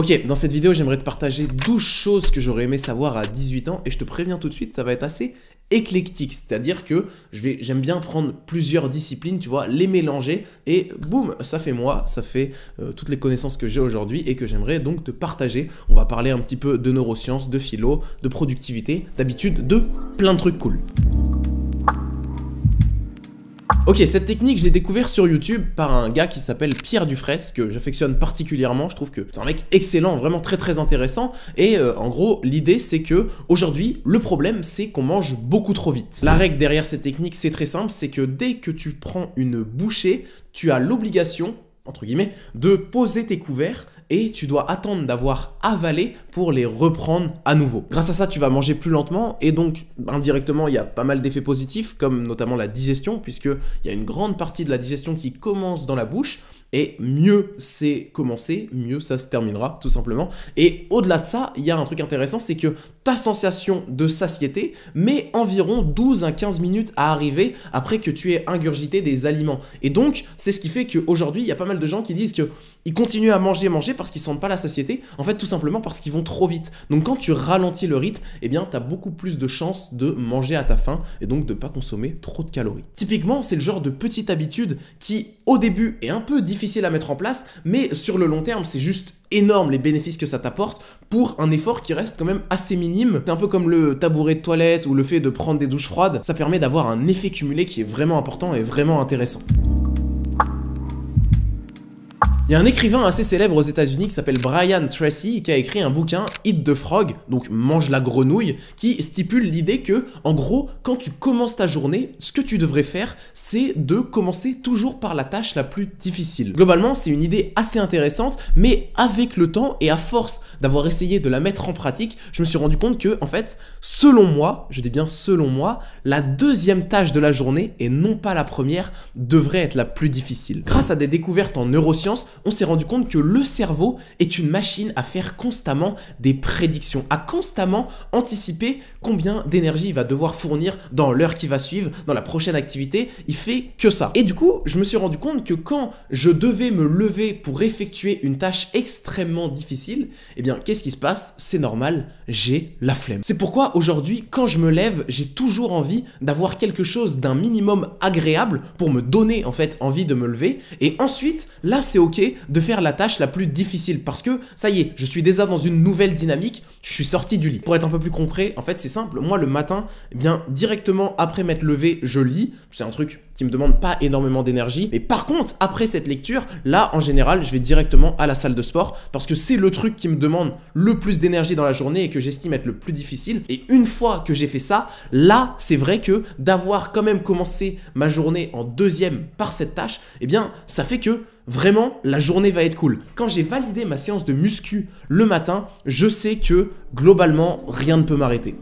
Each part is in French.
Ok, dans cette vidéo, j'aimerais te partager 12 choses que j'aurais aimé savoir à 18 ans et je te préviens tout de suite, ça va être assez éclectique, c'est-à-dire que j'aime bien prendre plusieurs disciplines, tu vois, les mélanger et boum, ça fait moi, ça fait toutes les connaissances que j'ai aujourd'hui et que j'aimerais donc te partager. On va parler un petit peu de neurosciences, de philo, de productivité, d'habitude, de plein de trucs cool. Ok, cette technique, je l'ai découvert sur YouTube par un gars qui s'appelle Pierre Dufresne, que j'affectionne particulièrement. Je trouve que c'est un mec excellent, vraiment très intéressant. Et en gros, l'idée, c'est que aujourd'hui, le problème, c'est qu'on mange beaucoup trop vite. La règle derrière cette technique, c'est très simple, c'est que dès que tu prends une bouchée, tu as l'obligation, entre guillemets, de poser tes couverts et tu dois attendre d'avoir avalé pour les reprendre à nouveau. Grâce à ça, tu vas manger plus lentement et donc indirectement, il y a pas mal d'effets positifs comme notamment la digestion puisqu'il y a une grande partie de la digestion qui commence dans la bouche et mieux c'est commencé, mieux ça se terminera tout simplement. Et au-delà de ça, il y a un truc intéressant, c'est que ta sensation de satiété met environ 12 à 15 minutes à arriver après que tu aies ingurgité des aliments. Et donc, c'est ce qui fait qu'aujourd'hui, il y a pas mal de gens qui disent qu'ils continuent à manger parce qu'ils sentent pas la satiété, en fait tout simplement parce qu'ils vont trop vite. Donc quand tu ralentis le rythme, eh bien tu as beaucoup plus de chances de manger à ta faim et donc de pas consommer trop de calories. Typiquement, c'est le genre de petite habitude qui au début est un peu difficile à mettre en place, mais sur le long terme, c'est juste énorme les bénéfices que ça t'apporte pour un effort qui reste quand même assez minime. C'est un peu comme le tabouret de toilette ou le fait de prendre des douches froides, ça permet d'avoir un effet cumulé qui est vraiment important et vraiment intéressant. Il y a un écrivain assez célèbre aux États-Unis qui s'appelle Brian Tracy qui a écrit un bouquin Eat the Frog, donc mange la grenouille, qui stipule l'idée que, en gros, quand tu commences ta journée, ce que tu devrais faire, c'est de commencer toujours par la tâche la plus difficile. Globalement, c'est une idée assez intéressante, mais avec le temps et à force d'avoir essayé de la mettre en pratique, je me suis rendu compte que, en fait, selon moi, je dis bien selon moi, la deuxième tâche de la journée, et non pas la première, devrait être la plus difficile. Grâce à des découvertes en neurosciences, on s'est rendu compte que le cerveau est une machine à faire constamment des prédictions, à constamment anticiper combien d'énergie il va devoir fournir dans l'heure qui va suivre, dans la prochaine activité, il fait que ça. Et du coup, je me suis rendu compte que quand je devais me lever pour effectuer une tâche extrêmement difficile, eh bien, qu'est-ce qui se passe? C'est normal, j'ai la flemme. C'est pourquoi aujourd'hui, quand je me lève, j'ai toujours envie d'avoir quelque chose d'un minimum agréable pour me donner en fait envie de me lever. Et ensuite, là, c'est ok de faire la tâche la plus difficile parce que ça y est, je suis déjà dans une nouvelle dynamique, je suis sorti du lit. Pour être un peu plus concret, en fait c'est simple, moi le matin, eh bien directement après m'être levé, je lis, c'est un truc qui me demande pas énormément d'énergie, mais par contre après cette lecture, là en général je vais directement à la salle de sport parce que c'est le truc qui me demande le plus d'énergie dans la journée et que j'estime être le plus difficile. Et une fois que j'ai fait ça, là c'est vrai que d'avoir quand même commencé ma journée en deuxième par cette tâche, eh bien ça fait que vraiment, la journée va être cool. Quand j'ai validé ma séance de muscu le matin, je sais que globalement, rien ne peut m'arrêter.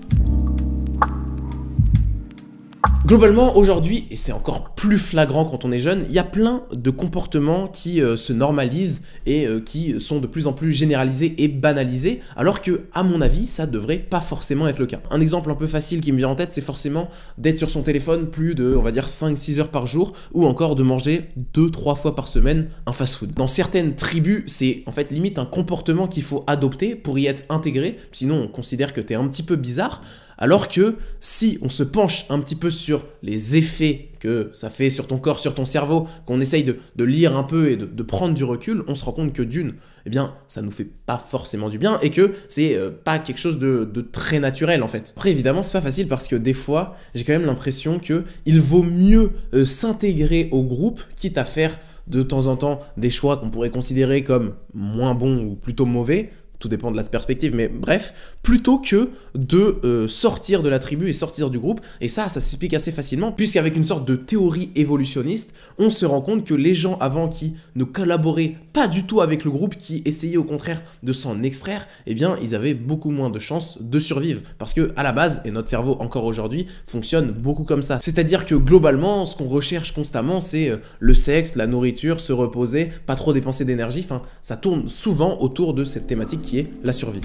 Globalement, aujourd'hui, et c'est encore plus flagrant quand on est jeune, il y a plein de comportements qui se normalisent et qui sont de plus en plus généralisés et banalisés, alors que, à mon avis, ça devrait pas forcément être le cas. Un exemple un peu facile qui me vient en tête, c'est forcément d'être sur son téléphone plus de, on va dire, 5-6 heures par jour, ou encore de manger 2-3 fois par semaine un fast-food. Dans certaines tribus, c'est en fait limite un comportement qu'il faut adopter pour y être intégré, sinon on considère que t'es un petit peu bizarre. Alors que si on se penche un petit peu sur les effets que ça fait sur ton corps, sur ton cerveau, qu'on essaye de lire un peu et de prendre du recul, on se rend compte que d'une, eh bien, ça nous fait pas forcément du bien et que c'est pas quelque chose de très naturel en fait. Après évidemment, c'est pas facile parce que des fois, j'ai quand même l'impression que il vaut mieux s'intégrer au groupe, quitte à faire de temps en temps des choix qu'on pourrait considérer comme moins bons ou plutôt mauvais, tout dépend de la perspective, mais bref, plutôt que de sortir de la tribu et sortir du groupe. Et ça s'explique assez facilement, puisqu'avec une sorte de théorie évolutionniste, on se rend compte que les gens avant qui ne collaboraient pas du tout avec le groupe, qui essayaient au contraire de s'en extraire, eh bien, ils avaient beaucoup moins de chances de survivre. Parce que à la base, et notre cerveau encore aujourd'hui, fonctionne beaucoup comme ça. C'est-à-dire que globalement, ce qu'on recherche constamment, c'est le sexe, la nourriture, se reposer, pas trop dépenser d'énergie, enfin, ça tourne souvent autour de cette thématique qui est la survie.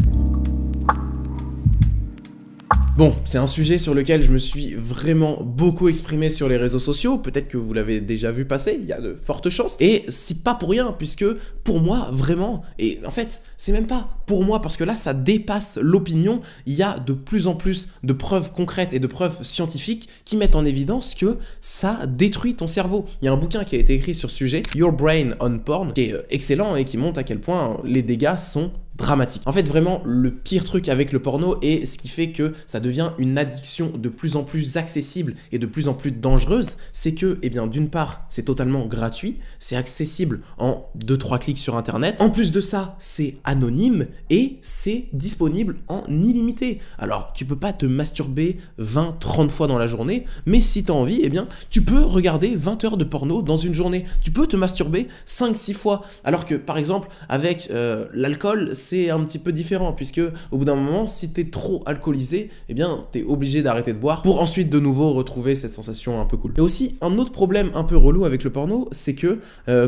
Bon, c'est un sujet sur lequel je me suis vraiment beaucoup exprimé sur les réseaux sociaux, peut-être que vous l'avez déjà vu passer, il y a de fortes chances, et c'est pas pour rien, puisque pour moi, vraiment, et en fait, c'est même pas pour moi, parce que là, ça dépasse l'opinion, il y a de plus en plus de preuves concrètes et de preuves scientifiques qui mettent en évidence que ça détruit ton cerveau. Il y a un bouquin qui a été écrit sur ce sujet, Your Brain on Porn, qui est excellent et qui montre à quel point les dégâts sont dramatique. En fait, vraiment, le pire truc avec le porno et ce qui fait que ça devient une addiction de plus en plus accessible et de plus en plus dangereuse, c'est que, eh bien, d'une part, c'est totalement gratuit, c'est accessible en 2-3 clics sur Internet. En plus de ça, c'est anonyme et c'est disponible en illimité. Alors, tu peux pas te masturber 20-30 fois dans la journée, mais si tu as envie, eh bien, tu peux regarder 20 heures de porno dans une journée. Tu peux te masturber 5-6 fois. Alors que, par exemple, avec l'alcool, c'est un petit peu différent, puisque au bout d'un moment, si t'es trop alcoolisé, eh bien, t'es obligé d'arrêter de boire pour ensuite de nouveau retrouver cette sensation un peu cool. Et aussi, un autre problème un peu relou avec le porno, c'est que,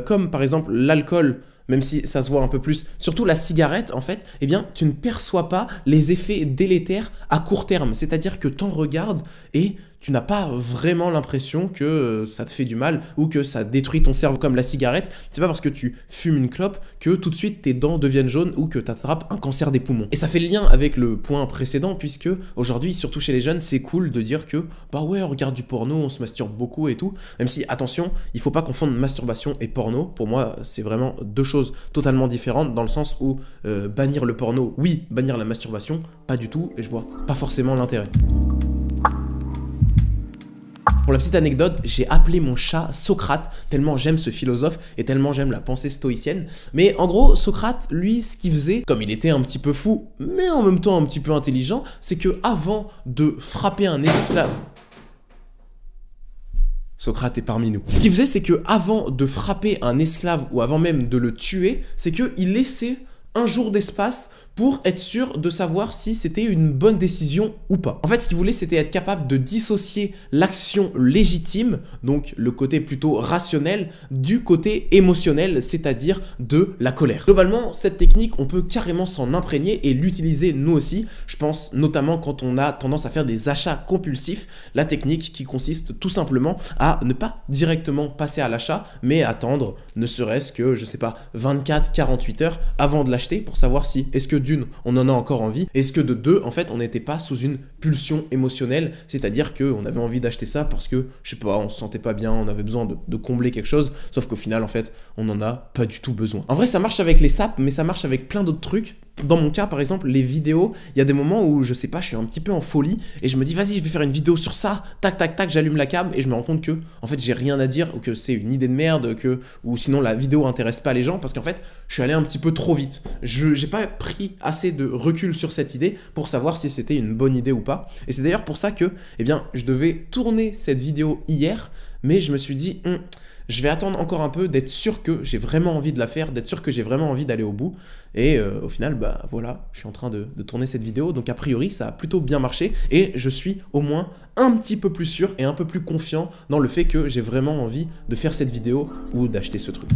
comme par exemple l'alcool, même si ça se voit un peu plus, surtout la cigarette, en fait, eh bien, tu ne perçois pas les effets délétères à court terme. C'est-à-dire que t'en regardes et tu n'as pas vraiment l'impression que ça te fait du mal ou que ça détruit ton cerveau comme la cigarette. C'est pas parce que tu fumes une clope que tout de suite tes dents deviennent jaunes ou que tu attrapes un cancer des poumons. Et ça fait le lien avec le point précédent, puisque aujourd'hui, surtout chez les jeunes, c'est cool de dire que bah ouais, on regarde du porno, on se masturbe beaucoup et tout. Même si, attention, il faut pas confondre masturbation et porno. Pour moi, c'est vraiment deux choses totalement différentes, dans le sens où bannir le porno, oui, bannir la masturbation, pas du tout, et je vois pas forcément l'intérêt. Pour la petite anecdote, j'ai appelé mon chat Socrate, tellement j'aime ce philosophe et tellement j'aime la pensée stoïcienne. Mais en gros, Socrate, lui, ce qu'il faisait, comme il était un petit peu fou, mais en même temps un petit peu intelligent, c'est que avant de frapper un esclave... Socrate est parmi nous. Ce qu'il faisait, c'est que avant de frapper un esclave ou avant même de le tuer, c'est qu'il laissait un jour d'espace pour être sûr de savoir si c'était une bonne décision ou pas. En fait, ce qu'il voulait, c'était être capable de dissocier l'action légitime, donc le côté plutôt rationnel, du côté émotionnel, c'est-à-dire de la colère. Globalement, cette technique, on peut carrément s'en imprégner et l'utiliser nous aussi. Je pense notamment quand on a tendance à faire des achats compulsifs, la technique qui consiste tout simplement à ne pas directement passer à l'achat, mais attendre ne serait-ce que, je sais pas, 24-48 heures avant de l'acheter pour savoir si est-ce que d'une, on en a encore envie, est-ce que de deux, en fait, on n'était pas sous une pulsion émotionnelle, c'est-à-dire qu'on avait envie d'acheter ça parce que, je sais pas, on se sentait pas bien, on avait besoin de combler quelque chose, sauf qu'au final, en fait, on n'en a pas du tout besoin. En vrai, ça marche avec les sapes, mais ça marche avec plein d'autres trucs. Dans mon cas, par exemple, les vidéos, il y a des moments où, je sais pas, je suis un petit peu en folie et je me dis, vas-y, je vais faire une vidéo sur ça, tac, tac, tac, j'allume la cam et je me rends compte que, en fait, j'ai rien à dire ou que c'est une idée de merde, ou sinon la vidéo intéresse pas les gens parce qu'en fait, je suis allé un petit peu trop vite. J'ai pas pris assez de recul sur cette idée pour savoir si c'était une bonne idée ou pas. Et c'est d'ailleurs pour ça que, eh bien, je devais tourner cette vidéo hier, mais je me suis dit, je vais attendre encore un peu, d'être sûr que j'ai vraiment envie de la faire, d'être sûr que j'ai vraiment envie d'aller au bout. Et au final, bah voilà, je suis en train de tourner cette vidéo. Donc a priori, ça a plutôt bien marché. Et je suis au moins un petit peu plus sûr et un peu plus confiant dans le fait que j'ai vraiment envie de faire cette vidéo ou d'acheter ce truc.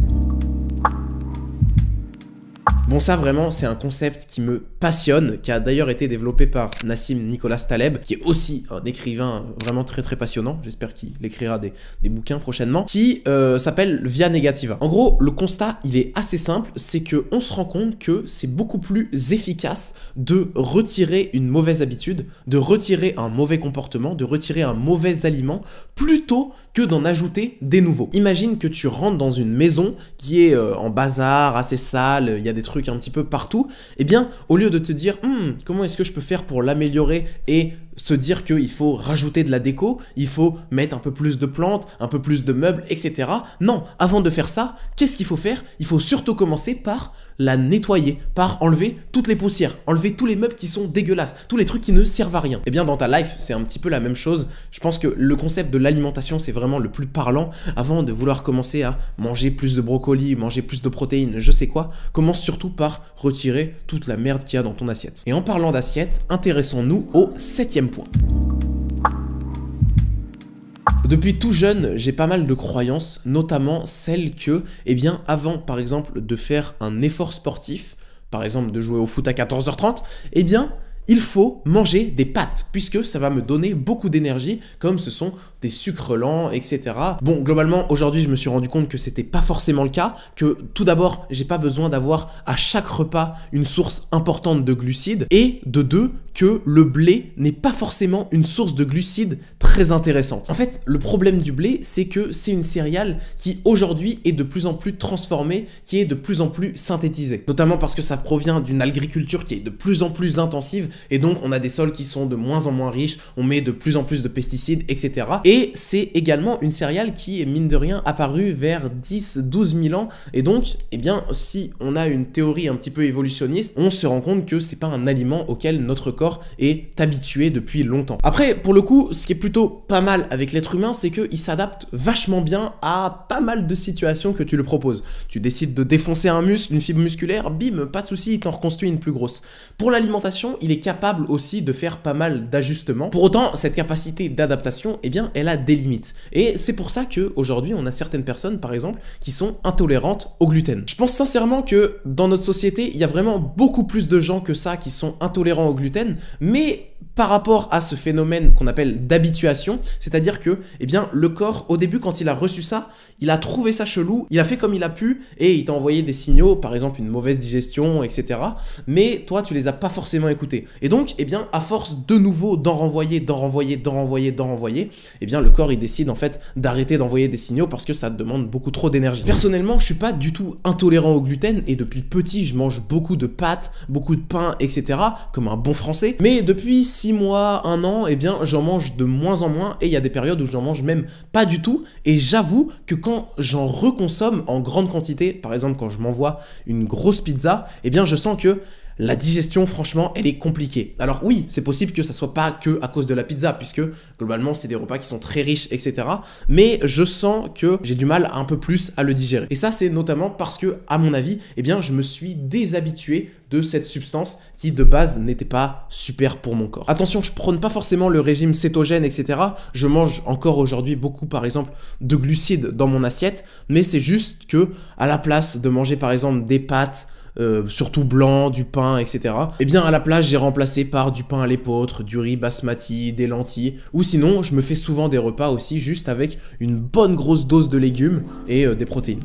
Bon, ça vraiment, c'est un concept qui me passionne, qui a d'ailleurs été développé par Nassim Nicolas Taleb, qui est aussi un écrivain vraiment très très passionnant, j'espère qu'il écrira des bouquins prochainement, qui s'appelle Via Negativa. En gros, le constat, il est assez simple, c'est qu'on se rend compte que c'est beaucoup plus efficace de retirer une mauvaise habitude, de retirer un mauvais comportement, de retirer un mauvais aliment, plutôt que d'en ajouter des nouveaux. Imagine que tu rentres dans une maison qui est en bazar, assez sale, il y a des trucs un petit peu partout, et bien au lieu de te dire comment est-ce que je peux faire pour l'améliorer et se dire qu'il faut rajouter de la déco, il faut mettre un peu plus de plantes, un peu plus de meubles, etc. Non, avant de faire ça, qu'est-ce qu'il faut faire? Il faut surtout commencer par la nettoyer, par enlever toutes les poussières, enlever tous les meubles qui sont dégueulasses, tous les trucs qui ne servent à rien. Et bien dans ta life, c'est un petit peu la même chose. Je pense que le concept de l'alimentation, c'est vraiment le plus parlant. Avant de vouloir commencer à manger plus de brocolis, manger plus de protéines, je sais quoi, commence surtout par retirer toute la merde qu'il y a dans ton assiette. Et en parlant d'assiette, intéressons-nous au 7e point. Depuis tout jeune, j'ai pas mal de croyances, notamment celles que, eh bien, avant par exemple de faire un effort sportif, par exemple de jouer au foot à 14h30, eh bien, il faut manger des pâtes, puisque ça va me donner beaucoup d'énergie, comme ce sont des sucres lents, etc. Bon, globalement, aujourd'hui, je me suis rendu compte que c'était pas forcément le cas, que tout d'abord, j'ai pas besoin d'avoir à chaque repas une source importante de glucides, et de deux, que le blé n'est pas forcément une source de glucides très intéressante. En fait, le problème du blé, c'est que c'est une céréale qui aujourd'hui est de plus en plus transformée, qui est de plus en plus synthétisée. Notamment parce que ça provient d'une agriculture qui est de plus en plus intensive, et donc on a des sols qui sont de moins en moins riches, on met de plus en plus de pesticides, etc. Et c'est également une céréale qui est mine de rien apparue vers 10-12 000 ans, et donc, eh bien, si on a une théorie un petit peu évolutionniste, on se rend compte que c'est pas un aliment auquel notre corps est habitué depuis longtemps. Après, pour le coup, ce qui est plutôt pas mal avec l'être humain, c'est qu'il s'adapte vachement bien à pas mal de situations que tu le proposes. Tu décides de défoncer un muscle, une fibre musculaire, bim, pas de souci, il t'en reconstruit une plus grosse. Pour l'alimentation, il est capable aussi de faire pas mal d'ajustements. Pour autant, cette capacité d'adaptation, eh bien, elle a des limites. Et c'est pour ça qu'aujourd'hui, on a certaines personnes, par exemple, qui sont intolérantes au gluten. Je pense sincèrement que dans notre société, il y a vraiment beaucoup plus de gens que ça qui sont intolérants au gluten, mais par rapport à ce phénomène qu'on appelle d'habituation, c'est-à-dire que, eh bien, le corps, au début, quand il a reçu ça, il a trouvé ça chelou, il a fait comme il a pu, et il t'a envoyé des signaux, par exemple une mauvaise digestion, etc. Mais toi, tu les as pas forcément écoutés. Et donc, eh bien, à force de nouveau d'en renvoyer, eh bien, le corps, il décide en fait d'arrêter d'envoyer des signaux parce que ça te demande beaucoup trop d'énergie. Personnellement, je suis pas du tout intolérant au gluten, et depuis petit, je mange beaucoup de pâtes, beaucoup de pain, etc., comme un bon français. Mais depuis 6 mois, 1 an, eh bien, j'en mange de moins en moins, et il y a des périodes où j'en mange même pas du tout, et j'avoue que quand j'en reconsomme en grande quantité, par exemple quand je m'envoie une grosse pizza, eh bien, je sens que la digestion, franchement, elle est compliquée. Alors oui, c'est possible que ça soit pas que à cause de la pizza, puisque globalement, c'est des repas qui sont très riches, etc. Mais je sens que j'ai du mal un peu plus à le digérer. Et ça, c'est notamment parce que, à mon avis, eh bien, je me suis déshabitué de cette substance qui, de base, n'était pas super pour mon corps. Attention, je prône pas forcément le régime cétogène, etc. Je mange encore aujourd'hui beaucoup, par exemple, de glucides dans mon assiette, mais c'est juste que, à la place de manger, par exemple, des pâtes, surtout blanc, du pain, etc. Et bien à la place, j'ai remplacé par du pain à l'épeautre, du riz basmati, des lentilles, ou sinon je me fais souvent des repas aussi juste avec une bonne grosse dose de légumes et des protéines.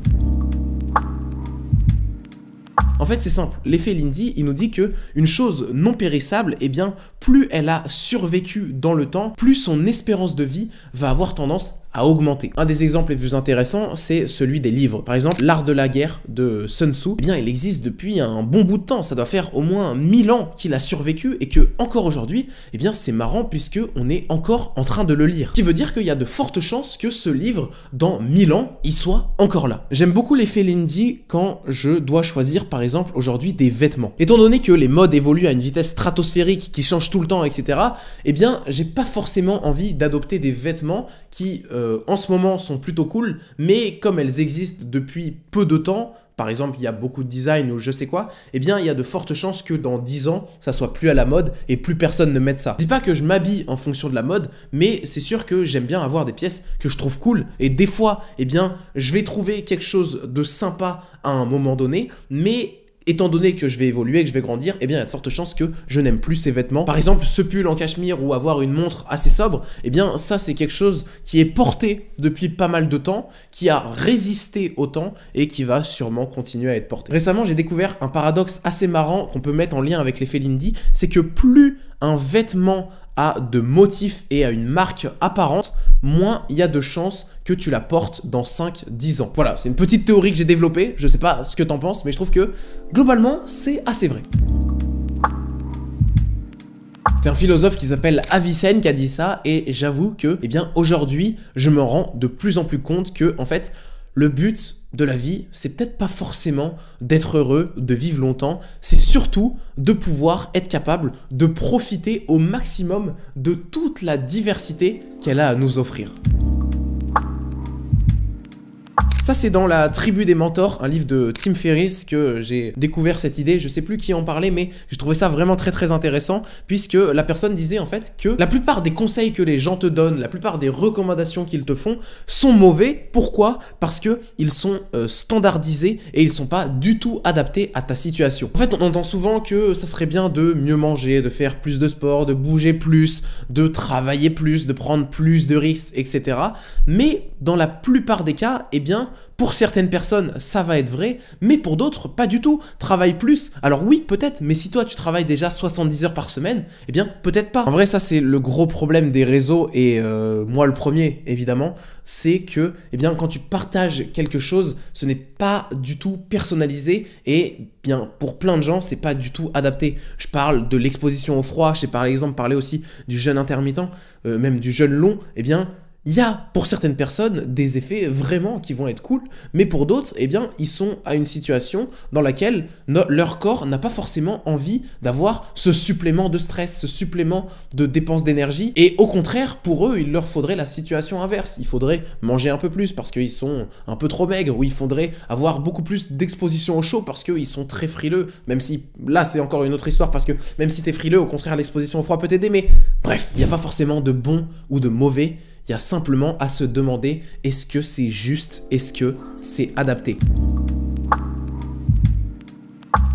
En fait, c'est simple. L'effet Lindy, il nous dit que une chose non périssable, eh bien, plus elle a survécu dans le temps, plus son espérance de vie va avoir tendance à augmenter. Un des exemples les plus intéressants, c'est celui des livres. Par exemple, L'Art de la guerre de Sun Tzu, eh bien, il existe depuis un bon bout de temps. Ça doit faire au moins 1000 ans qu'il a survécu, et que encore aujourd'hui, eh bien, c'est marrant puisque on est encore en train de le lire. Ce qui veut dire qu'il y a de fortes chances que ce livre, dans 1000 ans, il soit encore là. J'aime beaucoup l'effet Lindy quand je dois choisir, par exemple, aujourd'hui des vêtements. Étant donné que les modes évoluent à une vitesse stratosphérique, qui changent tout le temps, etc., eh bien, j'ai pas forcément envie d'adopter des vêtements qui, en ce moment, sont plutôt cool, mais comme elles existent depuis peu de temps, par exemple, il y a beaucoup de design ou je sais quoi, eh bien, il y a de fortes chances que dans 10 ans, ça soit plus à la mode et plus personne ne mette ça. Je dis pas que je m'habille en fonction de la mode, mais c'est sûr que j'aime bien avoir des pièces que je trouve cool, et des fois, eh bien, je vais trouver quelque chose de sympa à un moment donné, mais étant donné que je vais évoluer, que je vais grandir, eh bien il y a de fortes chances que je n'aime plus ces vêtements. Par exemple, ce pull en cachemire ou avoir une montre assez sobre, eh bien ça c'est quelque chose qui est porté depuis pas mal de temps, qui a résisté au temps et qui va sûrement continuer à être porté. Récemment, j'ai découvert un paradoxe assez marrant qu'on peut mettre en lien avec l'effet Lindy, c'est que plus un vêtement a de motifs et a une marque apparente, moins il y a de chances que tu la portes dans 5-10 ans. Voilà, c'est une petite théorie que j'ai développée, je sais pas ce que t'en penses, mais je trouve que, globalement, c'est assez vrai. C'est un philosophe qui s'appelle Avicenne qui a dit ça, et j'avoue que, eh bien, aujourd'hui, je me rends de plus en plus compte que, en fait, le but de la vie, c'est peut-être pas forcément d'être heureux, de vivre longtemps, c'est surtout de pouvoir être capable de profiter au maximum de toute la diversité qu'elle a à nous offrir. Ça, c'est dans La Tribu des mentors, un livre de Tim Ferriss que j'ai découvert cette idée. Je sais plus qui en parlait, mais j'ai trouvé ça vraiment très intéressant, puisque la personne disait en fait que la plupart des conseils que les gens te donnent, la plupart des recommandations qu'ils te font sont mauvais. Pourquoi? Parce que ils sont standardisés et ils sont pas du tout adaptés à ta situation. En fait, on entend souvent que ça serait bien de mieux manger, de faire plus de sport, de bouger plus, de travailler plus, de prendre plus de risques, etc. Mais dans la plupart des cas, eh bien, pour certaines personnes, ça va être vrai, mais pour d'autres, pas du tout. Travaille plus. Alors oui, peut-être, mais si toi, tu travailles déjà 70 heures par semaine, eh bien, peut-être pas. En vrai, ça, c'est le gros problème des réseaux, et moi, le premier, évidemment, c'est que, eh bien, quand tu partages quelque chose, ce n'est pas du tout personnalisé, et bien, pour plein de gens, c'est pas du tout adapté. Je parle de l'exposition au froid, j'ai par exemple parlé aussi du jeûne intermittent, même du jeûne long, eh bien, il y a pour certaines personnes des effets vraiment qui vont être cool, mais pour d'autres, eh bien, ils sont à une situation dans laquelle leur corps n'a pas forcément envie d'avoir ce supplément de stress, ce supplément de dépense d'énergie, et au contraire, pour eux, il leur faudrait la situation inverse. Il faudrait manger un peu plus parce qu'ils sont un peu trop maigres, ou il faudrait avoir beaucoup plus d'exposition au chaud parce qu'ils sont très frileux, même si là, c'est encore une autre histoire, parce que même si t'es frileux, au contraire, l'exposition au froid peut t'aider, mais bref, il n'y a pas forcément de bon ou de mauvais. Il y a simplement à se demander, est-ce que c'est juste, est-ce que c'est adapté?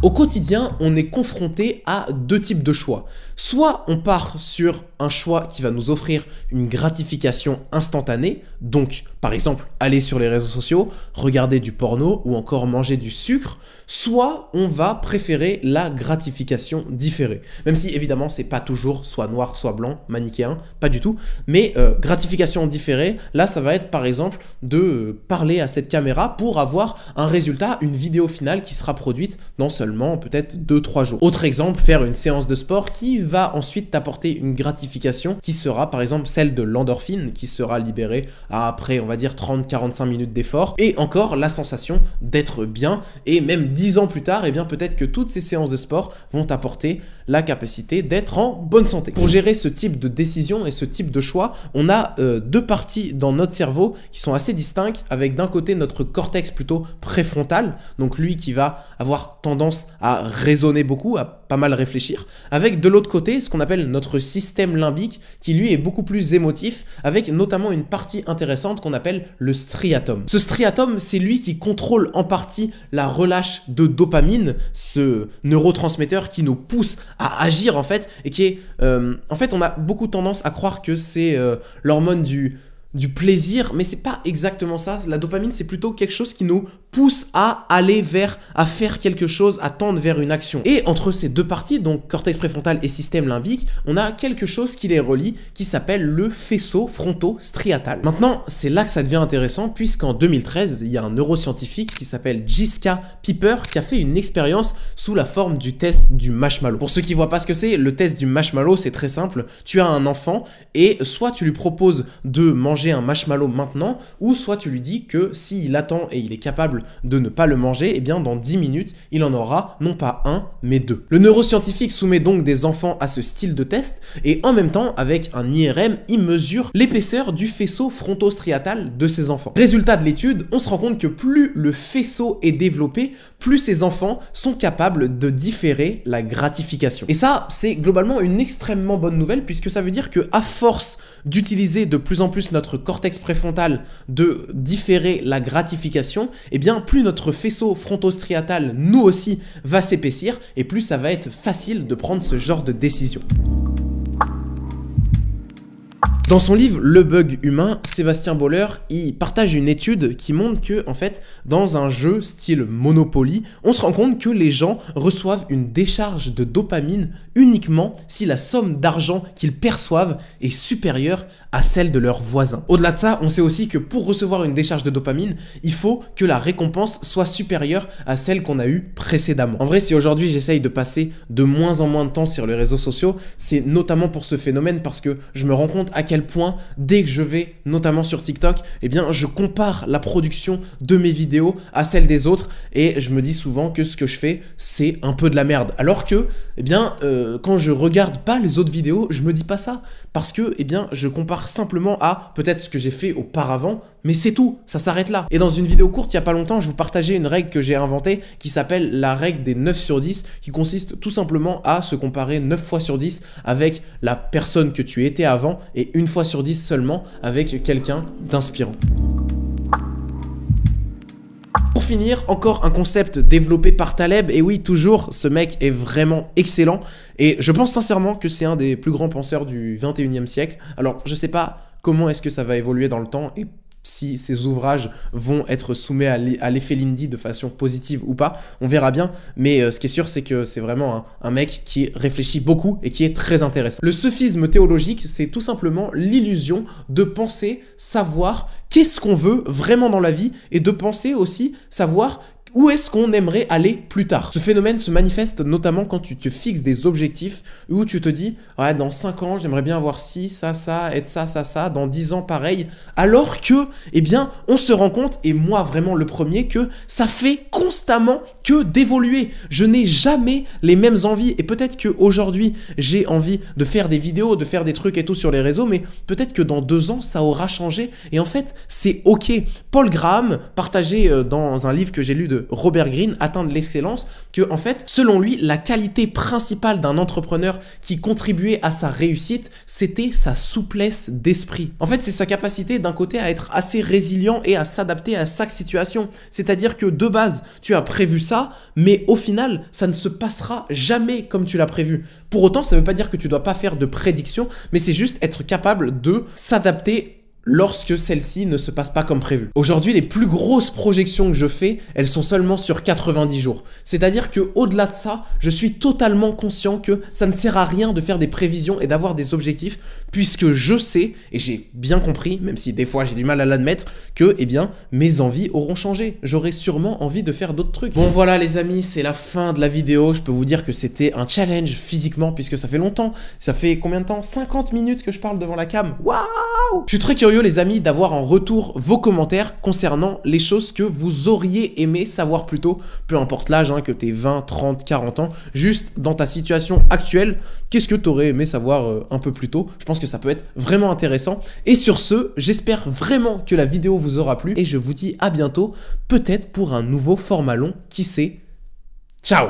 Au quotidien, on est confronté à deux types de choix. Soit on part sur un choix qui va nous offrir une gratification instantanée, donc par exemple aller sur les réseaux sociaux, regarder du porno ou encore manger du sucre, soit on va préférer la gratification différée. Même si évidemment c'est pas toujours soit noir soit blanc, manichéen, pas du tout, mais gratification différée, là ça va être par exemple de parler à cette caméra pour avoir un résultat, une vidéo finale qui sera produite dans seulement peut-être 2-3 jours. Autre exemple, faire une séance de sport qui va ensuite t'apporter une gratification qui sera par exemple celle de l'endorphine qui sera libérée après on va dire 30-45 minutes d'effort, et encore la sensation d'être bien, et même 10 ans plus tard, eh bien peut-être que toutes ces séances de sport vont t'apporter la capacité d'être en bonne santé. Pour gérer ce type de décision et ce type de choix, on a deux parties dans notre cerveau qui sont assez distinctes, avec d'un côté notre cortex plutôt préfrontal, donc lui qui va avoir tendance à raisonner beaucoup, à pas mal réfléchir, avec de l'autre côté ce qu'on appelle notre système limbique qui lui est beaucoup plus émotif, avec notamment une partie intéressante qu'on appelle le striatum. Ce striatum, c'est lui qui contrôle en partie la relâche de dopamine, ce neurotransmetteur qui nous pousse à agir en fait, et qui est en fait on a beaucoup tendance à croire que c'est l'hormone du plaisir, mais c'est pas exactement ça. La dopamine, c'est plutôt quelque chose qui nous pousse à aller vers, à faire quelque chose, à tendre vers une action. Et entre ces deux parties, donc cortex préfrontal et système limbique, on a quelque chose qui les relie, qui s'appelle le faisceau fronto-striatal. Maintenant, c'est là que ça devient intéressant, puisqu'en 2013, il y a un neuroscientifique qui s'appelle Jiska Piper qui a fait une expérience sous la forme du test du marshmallow. Pour ceux qui voient pas ce que c'est, le test du marshmallow, c'est très simple. Tu as un enfant et soit tu lui proposes de manger un marshmallow maintenant, ou soit tu lui dis que s'il attend et il est capable de ne pas le manger, eh bien dans 10 minutes, il en aura non pas un, mais deux. Le neuroscientifique soumet donc des enfants à ce style de test, et en même temps, avec un IRM, il mesure l'épaisseur du faisceau frontostriatal de ces enfants. Résultat de l'étude, on se rend compte que plus le faisceau est développé, plus ces enfants sont capables de différer la gratification. Et ça, c'est globalement une extrêmement bonne nouvelle, puisque ça veut dire que à force d'utiliser de plus en plus notre cortex préfrontal, de différer la gratification, eh bien plus notre faisceau frontostriatal, nous aussi, va s'épaissir, et plus ça va être facile de prendre ce genre de décision. Dans son livre Le bug humain, Sébastien Boller, il partage une étude qui montre que, en fait, dans un jeu style Monopoly, on se rend compte que les gens reçoivent une décharge de dopamine uniquement si la somme d'argent qu'ils perçoivent est supérieure à celle de leurs voisins. Au-delà de ça, on sait aussi que pour recevoir une décharge de dopamine, il faut que la récompense soit supérieure à celle qu'on a eue précédemment. En vrai, si aujourd'hui j'essaye de passer de moins en moins de temps sur les réseaux sociaux, c'est notamment pour ce phénomène, parce que je me rends compte à quel point, dès que je vais, notamment sur TikTok, eh bien, je compare la production de mes vidéos à celle des autres, et je me dis souvent que ce que je fais, c'est un peu de la merde. Alors que, eh bien, quand je regarde pas les autres vidéos, je me dis pas ça, parce que, eh bien, je compare simplement à peut-être ce que j'ai fait auparavant, Mais c'est tout, ça s'arrête là. Et dans une vidéo courte, il y a pas longtemps, je vous partageais une règle que j'ai inventée qui s'appelle la règle des 9 sur 10, qui consiste tout simplement à se comparer 9 fois sur 10 avec la personne que tu étais avant et 1 fois sur 10 seulement avec quelqu'un d'inspirant. Pour finir, encore un concept développé par Taleb, et oui, toujours, ce mec est vraiment excellent, et je pense sincèrement que c'est un des plus grands penseurs du 21e siècle. Alors, je sais pas comment est-ce que ça va évoluer dans le temps, et si ces ouvrages vont être soumis à l'effet Lindy de façon positive ou pas, on verra bien, mais ce qui est sûr, c'est que c'est vraiment un mec qui réfléchit beaucoup et qui est très intéressant. Le sophisme théologique, c'est tout simplement l'illusion de penser savoir qu'est-ce qu'on veut vraiment dans la vie et de penser aussi savoir où est-ce qu'on aimerait aller plus tard. Ce phénomène se manifeste notamment quand tu te fixes des objectifs où tu te dis « Ouais, dans 5 ans, j'aimerais bien avoir ci, ça, être ça, dans 10 ans, pareil. » Alors que, eh bien, on se rend compte, et moi vraiment le premier, que ça fait constamment que d'évoluer. Je n'ai jamais les mêmes envies, et peut-être qu'aujourd'hui, j'ai envie de faire des vidéos, de faire des trucs et tout sur les réseaux, mais peut-être que dans 2 ans, ça aura changé, et en fait, c'est ok. Paul Graham partageait dans un livre que j'ai lu de Robert Greene, Atteindre l'excellence, que en fait, selon lui, la qualité principale d'un entrepreneur qui contribuait à sa réussite, c'était sa souplesse d'esprit. En fait, c'est sa capacité d'un côté à être assez résilient et à s'adapter à chaque situation. C'est-à-dire que de base, tu as prévu ça, mais au final, ça ne se passera jamais comme tu l'as prévu. Pour autant, ça ne veut pas dire que tu ne dois pas faire de prédictions, mais c'est juste être capable de s'adapter lorsque celle-ci ne se passe pas comme prévu. Aujourd'hui, les plus grosses projections que je fais, elles sont seulement sur 90 jours. C'est-à-dire que au-delà de ça, je suis totalement conscient que ça ne sert à rien de faire des prévisions et d'avoir des objectifs, puisque je sais, et j'ai bien compris, même si des fois j'ai du mal à l'admettre, que eh bien, mes envies auront changé. J'aurai sûrement envie de faire d'autres trucs. Bon voilà les amis, c'est la fin de la vidéo. Je peux vous dire que c'était un challenge physiquement, puisque ça fait longtemps. Ça fait combien de temps? 50 minutes que je parle devant la cam. Waouh! Je suis très curieux les amis d'avoir en retour vos commentaires concernant les choses que vous auriez aimé savoir plus tôt, peu importe l'âge, hein, que tu aies 20, 30, 40 ans, juste dans ta situation actuelle, qu'est-ce que tu aurais aimé savoir un peu plus tôt? Je pense que ça peut être vraiment intéressant. Et sur ce, j'espère vraiment que la vidéo vous aura plu et je vous dis à bientôt, peut-être pour un nouveau format long, qui sait. Ciao!